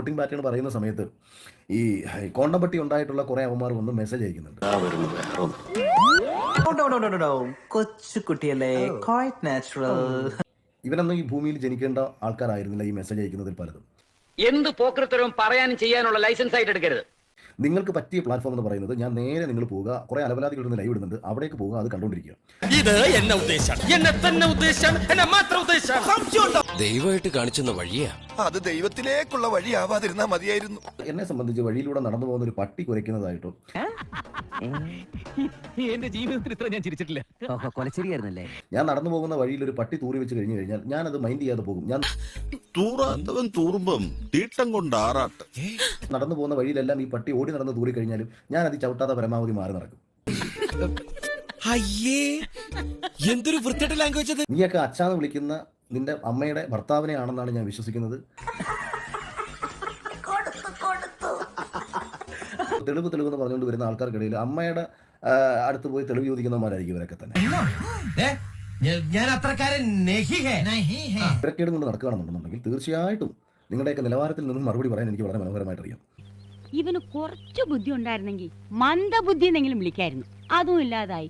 Voting pattern പറയുന്ന സമയത്ത് ഈ കോണ്ടംപട്ടി ഉണ്ടായിട്ടുള്ള കുറെ അവന്മാർ വന്ന് മെസ്സേജ് അയക്കുന്നുണ്ട്. കൊച്ചുകുട്ടിയല്ലേ, ക്വൈറ്റ് നാച്ചുറൽ. ഇവരൊന്നും ഈ ഭൂമിയിൽ ജനിക്കേണ്ട ആൾക്കാരായിരുന്നില്ല ഈ മെസ്സേജ് അയക്കുന്നതിൽ പലതും. എന്ത് പോക്കൃത്തരവും പറയാനും ചെയ്യാനുള്ള ലൈസൻസ് ആയിട്ട് എടുക്കരുത്. നിങ്ങൾക്ക് പറ്റിയ പ്ലാറ്റ്ഫോം എന്ന് പറയുന്നത് ഞാൻ നേരെ നിങ്ങൾ പോവുക, കുറെ അലവലാദികൾ ലൈവ് ഇടുന്നുണ്ട്, അവിടേക്ക് പോവുക, അത് കണ്ടുകൊണ്ടിരിക്കുക. ഇത് എന്നെ ഉദ്ദേശം, എന്നെ തന്നെ ഉദ്ദേശം, എന്നെ മാത്രം ഉദ്ദേശം. ദൈവമായിട്ട് കാണിച്ചെന്ന വഴിയാ, അത് ദൈവത്തിലേക്കുള്ള വഴിയാവാതിരുന്നാ മതിയായിരുന്നു. എന്നെ സംബന്ധിച്ച് വഴിയിലൂടെ നടന്നു പോകുന്ന ഒരു പട്ടി കുരയ്ക്കുന്നതായിട്ടോ എന്റെ ജീവിതത്തിൽ ഇത്ര ഞാൻ ചിരിച്ചിട്ടില്ല. കൊലച്ചിരിയായിരുന്നല്ലേ? ഞാൻ നടന്നു പോകുന്ന വഴിയിൽ ഒരു പട്ടി തൂറി വെച്ച് കഴിഞ്ഞു കഴിഞ്ഞാൽ ഞാൻ അത് മൈൻഡ് ചെയ്യാതെ പോകും. ഞാൻ തൂറാത്തവൻ തൂറുമ്പം തീട്ടം കൊണ്ട് ആറാട്ട്. നടന്നു പോകുന്ന വഴിയിലെല്ലാം ഈ പട്ടി ഓടി നടന്ന് തൂറി കഴിഞ്ഞാലും ഞാൻ അത് ചവിട്ടാതെ പരമാവധി മാറി നടക്കും. അയ്യേ എന്തൊരു വൃത്തിയുടെ ലാംഗ്വേജ് അത്. നീയൊക്കെ അച്ഛാന്ന് വിളിക്കുന്ന നിന്റെ അമ്മയുടെ ഭർത്താവിനെ ആണെന്നാണ് ഞാൻ വിശ്വസിക്കുന്നത്. തെളിവ് എന്ന് പറഞ്ഞുകൊണ്ട് വരുന്ന ആൾക്കാർക്കിടയിൽ അമ്മയുടെ അടുത്ത് പോയി തെളിവ് ചോദിക്കുന്നവന്മാരായിരിക്കും ഇവരൊക്കെ തന്നെ. ഇവരൊക്കെ കൊണ്ട് നടക്കുകയാണെന്നുണ്ടെന്നുണ്ടെങ്കിൽ തീർച്ചയായിട്ടും നിങ്ങളുടെയൊക്കെ നിലവാരത്തിൽ നിന്നും മറുപടി പറയാൻ എനിക്ക് വളരെ മനോഹരമായിട്ട് അറിയാം. ഇവന് കുറച്ച് ബുദ്ധി ഉണ്ടായിരുന്നെങ്കിൽ മന്ദബുദ്ധി എന്നെങ്കിലും വിളിക്കായിരുന്നു. അതും ഇല്ലാതായി.